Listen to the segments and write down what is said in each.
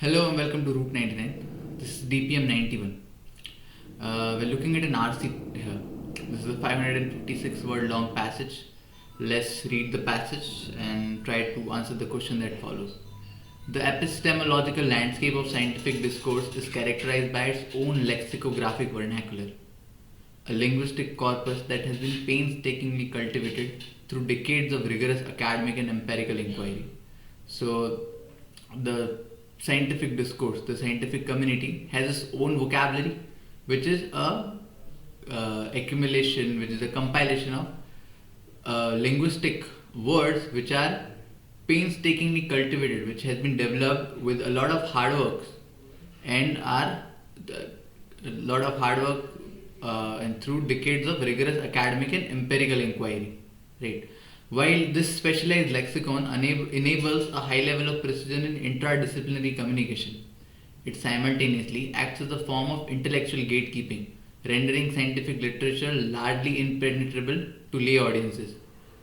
Hello and welcome to Route 99. This is DPM091. We're looking at an RC here. This is a 556 word long passage. Let's read the passage and try to answer the question that follows. The epistemological landscape of scientific discourse is characterized by its own lexicographic vernacular, a linguistic corpus that has been painstakingly cultivated through decades of rigorous academic and empirical inquiry. So, the scientific discourse, the scientific community has its own vocabulary, which is a accumulation, which is a compilation of linguistic words which are painstakingly cultivated, which has been developed with a lot of hard works and and through decades of rigorous academic and empirical inquiry, right? While this specialized lexicon enables a high level of precision in interdisciplinary communication, it simultaneously acts as a form of intellectual gatekeeping, rendering scientific literature largely impenetrable to lay audiences.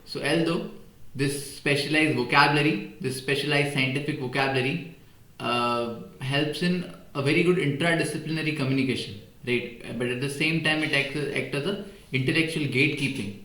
So, although this specialized scientific vocabulary helps in a very good interdisciplinary communication, right? But at the same time, it acts as a intellectual gatekeeping.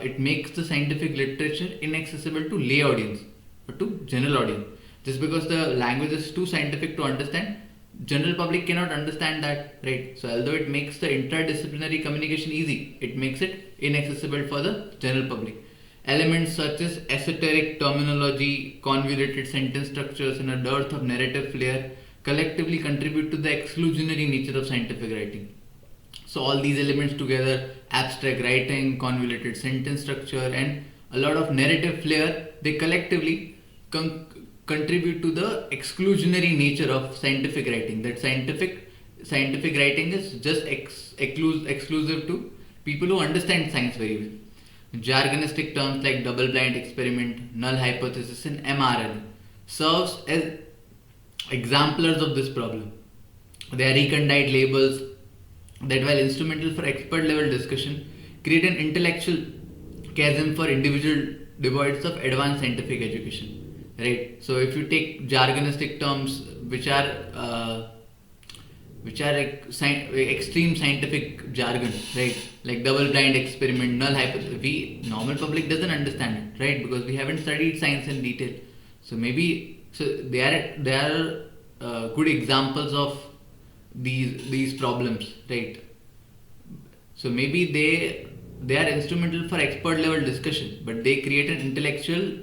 It makes the scientific literature inaccessible to lay audience or to general audience. Just because the language is too scientific to understand, general public cannot understand that, right? So although it makes the interdisciplinary communication easy, it makes it inaccessible for the general public. Elements such as esoteric terminology, convoluted sentence structures, and a dearth of narrative flair collectively contribute to the exclusionary nature of scientific writing. So all these elements together, abstract writing, convoluted sentence structure, and a lot of narrative flair, they collectively contribute to the exclusionary nature of scientific writing. That scientific writing is just exclusive to people who understand science very well. Jargonistic terms like double-blind experiment, null hypothesis, and MRL serves as exemplars of this problem. They are recondite labels that, while instrumental for expert level discussion, create an intellectual chasm for individual devoids of advanced scientific education, right? So if you take jargonistic terms which are extreme scientific jargon, right, like double blind experiment, null hypothesis, we normal public doesn't understand it, right, because we haven't studied science in detail. So they are good examples of these problems, right? So maybe they are instrumental for expert level discussion, but they create an intellectual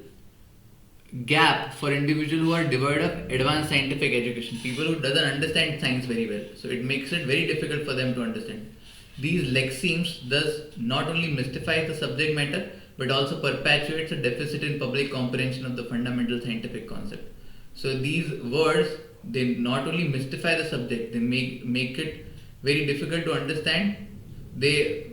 gap for individuals who are devoid of advanced scientific education, people who doesn't understand science very well. So it makes it very difficult for them to understand. These lexemes thus not only mystify the subject matter, but also perpetuates a deficit in public comprehension of the fundamental scientific concept. So these words, they not only mystify the subject, they make it very difficult to understand. They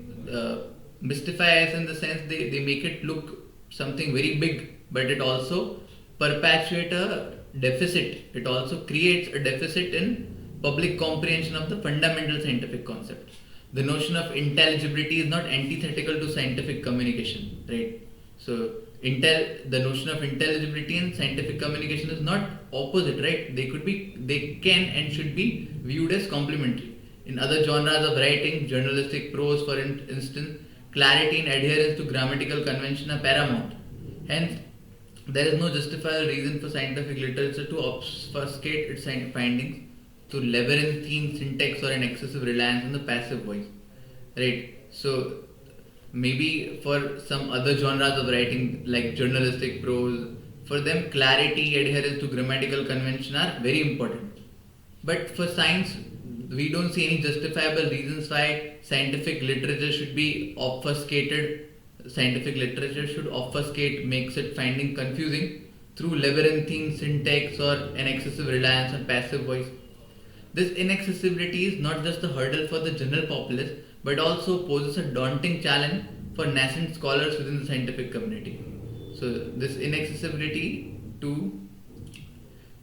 mystify us in the sense they make it look something very big, but it also perpetuates a deficit. It also creates a deficit in public comprehension of the fundamental scientific concept. The notion of intelligibility is not antithetical to scientific communication, right? So the notion of intelligibility and scientific communication is not opposite, right? They can and should be viewed as complementary. In other genres of writing, journalistic prose for instance, clarity and adherence to grammatical convention are paramount. Hence, there is no justifiable reason for scientific literature to obfuscate its findings through labyrinthine syntax or an excessive reliance on the passive voice, right? So maybe for some other genres of writing like journalistic prose, for them clarity, adherence to grammatical convention are very important. But for science, we don't see any justifiable reasons why scientific literature should be obfuscated. Scientific literature should obfuscate, makes it finding confusing through labyrinthine syntax or an excessive reliance on passive voice. This inaccessibility is not just a hurdle for the general populace, but also poses a daunting challenge for nascent scholars within the scientific community. So this inaccessibility to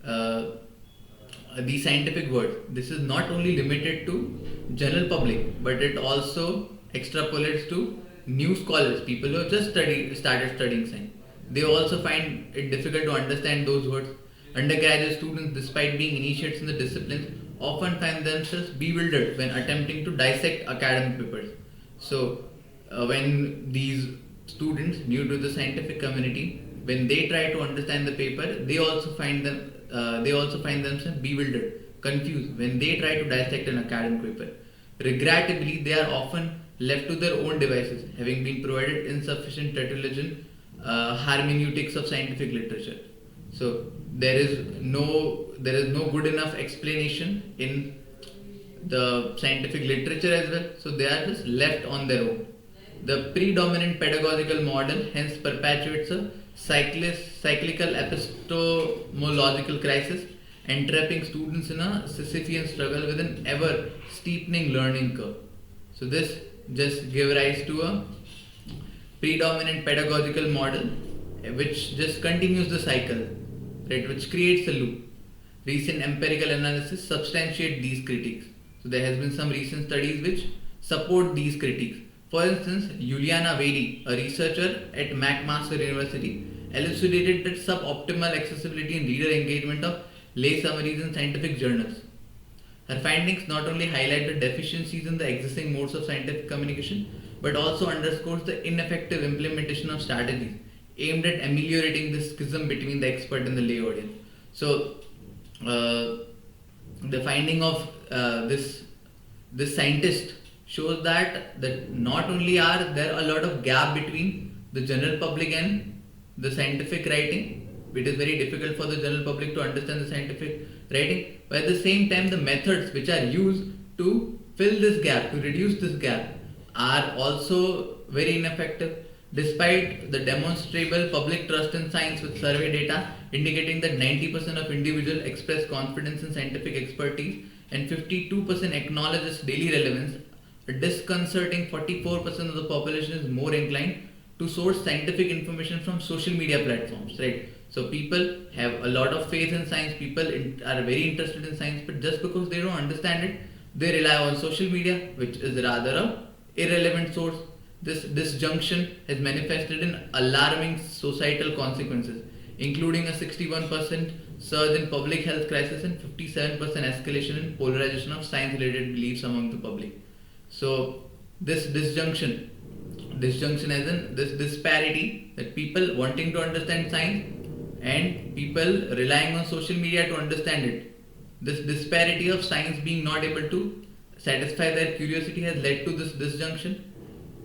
the scientific words, this is not only limited to general public, but it also extrapolates to new scholars, people who have just started studying science. They also find it difficult to understand those words. Undergraduate students, despite being initiates in the disciplines, often find themselves bewildered when attempting to dissect academic papers. So, when these students new to the scientific community, when they try to understand the paper, they also find themselves bewildered, confused when they try to dissect an academic paper. Regrettably, they are often left to their own devices, having been provided insufficient heterogeneous hermeneutics of scientific literature. So there is no good enough explanation in the scientific literature as well. So they are just left on their own. The predominant pedagogical model hence perpetuates a cyclical epistemological crisis, entrapping students in a Sisyphean struggle with an ever steepening learning curve. So this just give rise to a predominant pedagogical model which just continues the cycle, right, which creates a loop. Recent empirical analysis substantiate these critiques. So there has been some recent studies which support these critiques. For instance, Juliana Veri, a researcher at McMaster University, elucidated that suboptimal accessibility and reader engagement of lay summaries in scientific journals. Her findings not only highlight the deficiencies in the existing modes of scientific communication, but also underscores the ineffective implementation of strategies aimed at ameliorating the schism between the expert and the lay audience. So, the finding of this scientist shows that not only are there a lot of gap between the general public and the scientific writing. It is very difficult for the general public to understand the scientific writing, but at the same time the methods which are used to fill this gap, to reduce this gap, are also very ineffective, despite the demonstrable public trust in science with survey data indicating that 90% of individuals express confidence in scientific expertise and 52% acknowledge its daily relevance. A disconcerting 44% of the population is more inclined to source scientific information from social media platforms, right? So people have a lot of faith in science, people are very interested in science, but just because they don't understand it, they rely on social media, which is rather a irrelevant source. This disjunction has manifested in alarming societal consequences, including a 61% surge in public health crisis and 57% escalation in polarization of science-related beliefs among the public. So this disjunction as in this disparity, that people wanting to understand science and people relying on social media to understand it, this disparity of science being not able to satisfy their curiosity has led to this disjunction,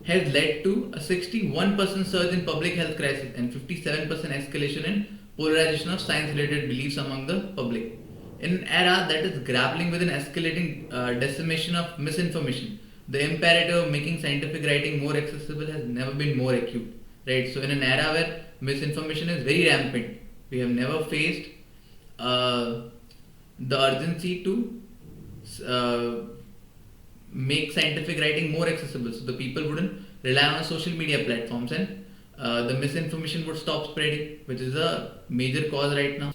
has led to a 61% surge in public health crisis and 57% escalation in polarization of science-related beliefs among the public. In an era that is grappling with an escalating decimation of misinformation, the imperative of making scientific writing more accessible has never been more acute, right? So in an era where misinformation is very rampant, we have never faced the urgency to make scientific writing more accessible, so the people wouldn't rely on social media platforms and the misinformation would stop spreading, which is a major cause right now.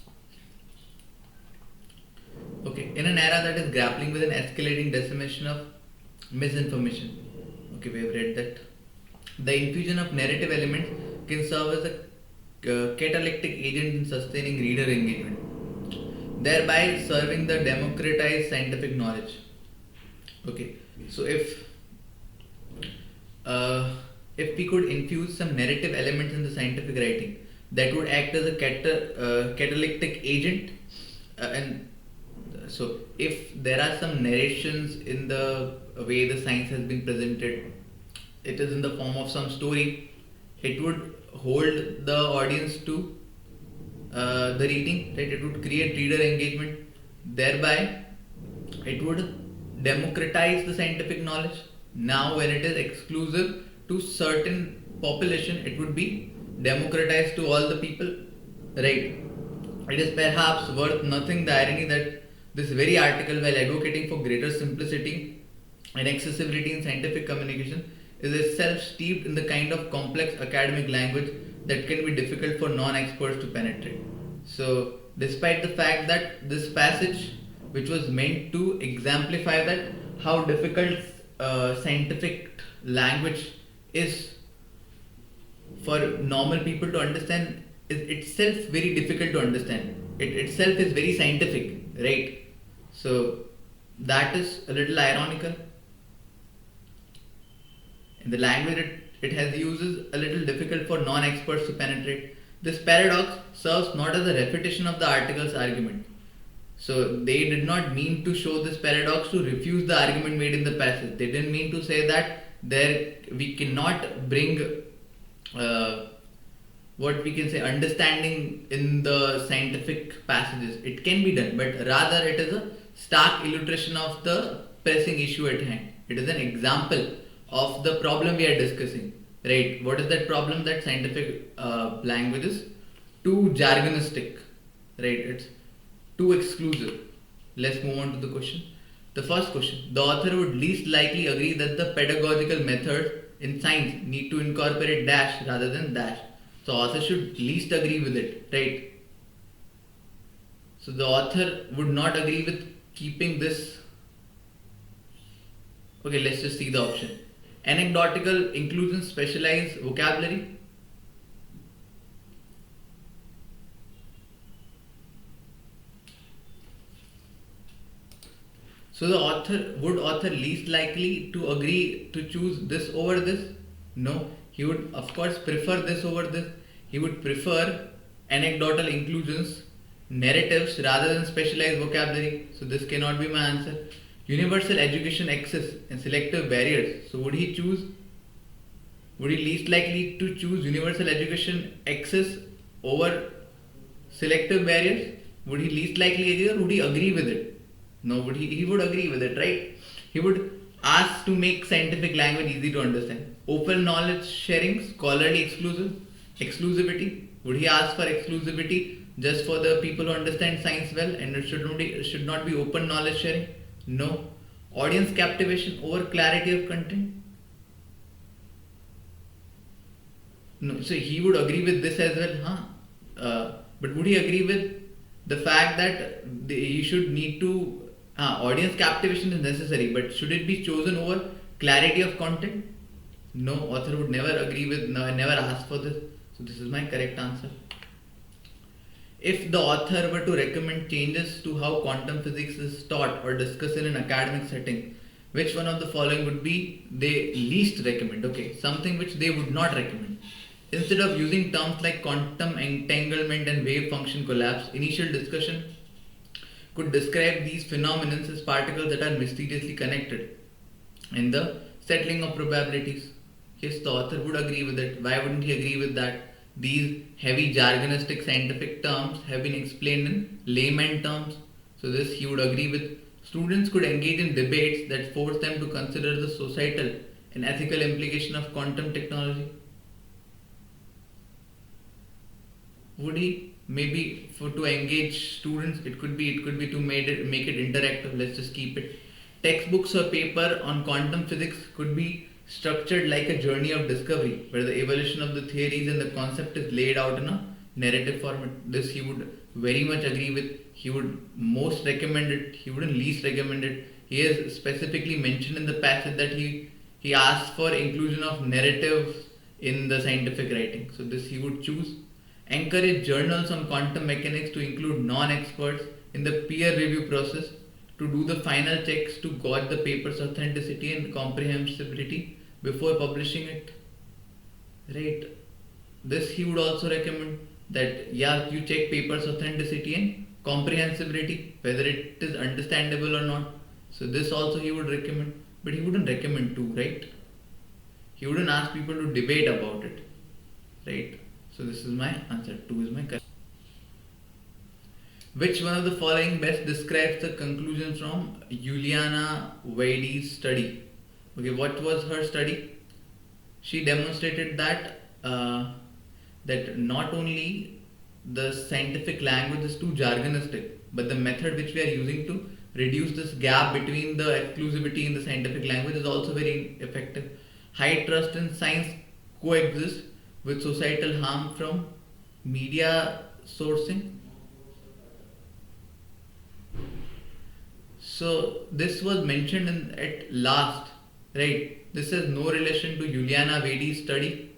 Okay, in an era that is grappling with an escalating decimation of misinformation, okay, we have read that the infusion of narrative elements can serve as a catalytic agent in sustaining reader engagement, thereby serving the democratized scientific knowledge. Okay, so if we could infuse some narrative elements in the scientific writing, that would act as a catalytic agent, and so if there are some narrations in the way the science has been presented, it is in the form of some story, it would hold the audience to the reading, right? It would create reader engagement, thereby it would democratize the scientific knowledge. Now when it is exclusive to certain population, it would be democratized to all the people, right? It is perhaps worth nothing the irony that this very article, while advocating for greater simplicity and accessibility in scientific communication, is itself steeped in the kind of complex academic language that can be difficult for non-experts to penetrate. So despite the fact that this passage, which was meant to exemplify that how difficult scientific language is for normal people to understand, is itself very difficult to understand. it itself is very scientific, right? So that is a little ironical. In the language it has uses a little difficult for non-experts to penetrate. This paradox serves not as a repetition of the article's argument. So they did not mean to show this paradox to refuse the argument made in the passage. They didn't mean to say that we cannot bring what we can say understanding in the scientific passages. It can be done, but rather it is a stark illustration of the pressing issue at hand. It is an example of the problem we are discussing, right? What is that problem? That scientific language is too jargonistic, right? It's too exclusive. Let's move on to the question. The first question: the author would least likely agree that the pedagogical methods in science need to incorporate dash rather than dash. So author should least agree with it, right? So the author would not agree with keeping this. Okay, let's just see the option. Anecdotal inclusion, specialized vocabulary. So the author least likely to agree to choose this over this? No, he would of course prefer this over this. He would prefer anecdotal inclusions, narratives rather than specialized vocabulary. So this cannot be my answer. Universal education access and selective barriers. So would he least likely to choose universal education access over selective barriers? Would he least likely agree or would he agree with it? No, but he would agree with it, right? He would ask to make scientific language easy to understand. Open knowledge sharing, scholarly exclusivity. Would he ask for exclusivity just for the people who understand science well, and it should not be open knowledge sharing? No. Audience captivation over clarity of content? No. So he would agree with this as well, but would he agree with the fact that you should need to audience captivation is necessary, but should it be chosen over clarity of content? No, author would never agree with, never ask for this. So this is my correct answer. If the author were to recommend changes to how quantum physics is taught or discussed in an academic setting, which one of the following would be they least recommend? Okay, something which they would not recommend. Instead of using terms like quantum entanglement and wave function collapse, initial discussion could describe these phenomena as particles that are mysteriously connected in the settling of probabilities. Yes, the author would agree with it. Why wouldn't he agree with that? These heavy jargonistic scientific terms have been explained in layman terms. So this he would agree with. Students could engage in debates that force them to consider the societal and ethical implication of quantum technology. Would he? Maybe to engage students, it could be to make it interactive. Let's just keep it. Textbooks or paper on quantum physics could be structured like a journey of discovery, where the evolution of the theories and the concept is laid out in a narrative format. This he would very much agree with. He would most recommend it. He wouldn't least recommend it. He has specifically mentioned in the passage that he asked for inclusion of narrative in the scientific writing. So this he would choose. Encourage journals on quantum mechanics to include non-experts in the peer review process to do the final checks to gauge the paper's authenticity and comprehensibility before publishing it. Right. This he would also recommend that you check paper's authenticity and comprehensibility, whether it is understandable or not. So this also he would recommend, but he wouldn't recommend to, right? He wouldn't ask people to debate about it, right? So this is my answer. 2 is my correct. Which one of the following best describes the conclusions from Juliana Weide's study? Okay, what was her study? She demonstrated that that not only the scientific language is too jargonistic, but the method which we are using to reduce this gap between the exclusivity in the scientific language is also very effective. High trust in science coexists with societal harm from media sourcing. So this was mentioned at last, right? This has no relation to Juliana Weide's study,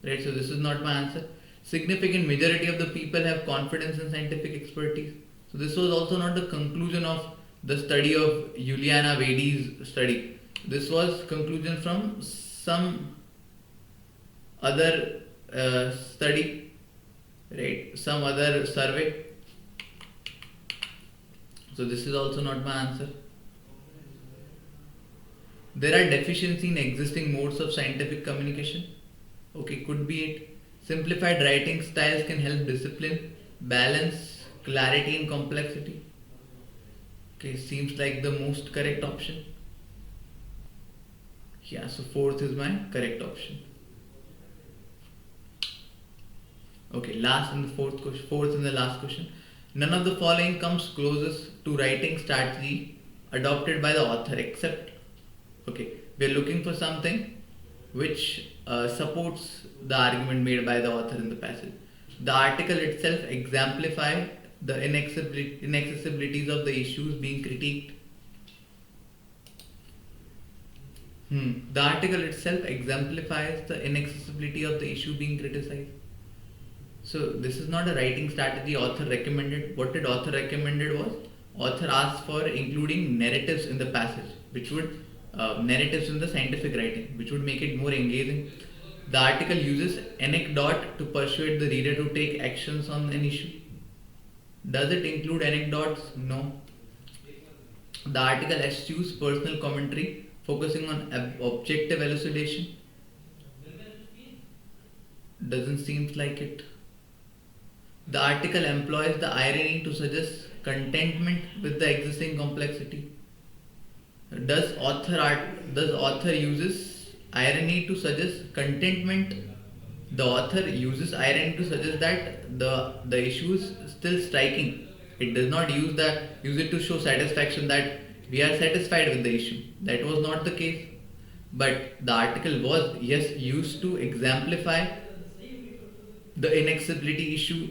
right? So this is not my answer. significant majority of the people have confidence in scientific expertise. So this was also not the conclusion of the study of Juliana Vedi's study. This was conclusion from some other study, right? Some other survey. So this is also not my answer. There are deficiencies in existing modes of scientific communication. Okay, could be it. Simplified writing styles can help discipline, balance, clarity and complexity. Okay, seems like the most correct option. Yeah, so fourth is my correct option. Okay, last and the fourth and the last question. None of the following comes closest to writing strategy adopted by the author except, okay, we are looking for something which supports the argument made by the author in the passage. The article itself exemplifies the inaccessibilities of the issues being critiqued. The article itself exemplifies the inaccessibility of the issue being criticized. So this is not a writing strategy author recommended. What did author recommended was, author asked for including narratives in the passage, which would narratives in the scientific writing, which would make it more engaging. The article uses anecdote to persuade the reader to take actions on an issue. Does it include anecdotes? No. The article eschews personal commentary, focusing on objective elucidation. Doesn't seem like it. The article employs the irony to suggest contentment with the existing complexity. Does author uses irony to suggest contentment? The author uses irony to suggest that the issue is still striking. It does not use it to show satisfaction that we are satisfied with the issue. That was not the case. But the article was, yes, used to exemplify the inaccessibility issue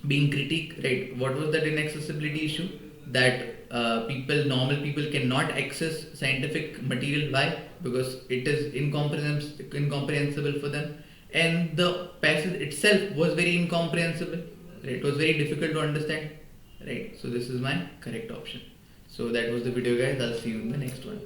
being critiqued, right? What was that inaccessibility issue? That normal people cannot access scientific material. Why? Because it is incomprehensible for them. And the passage itself was very incomprehensible. Right? It was very difficult to understand. Right? So this is my correct option. So that was the video, guys. I'll see you in the next one.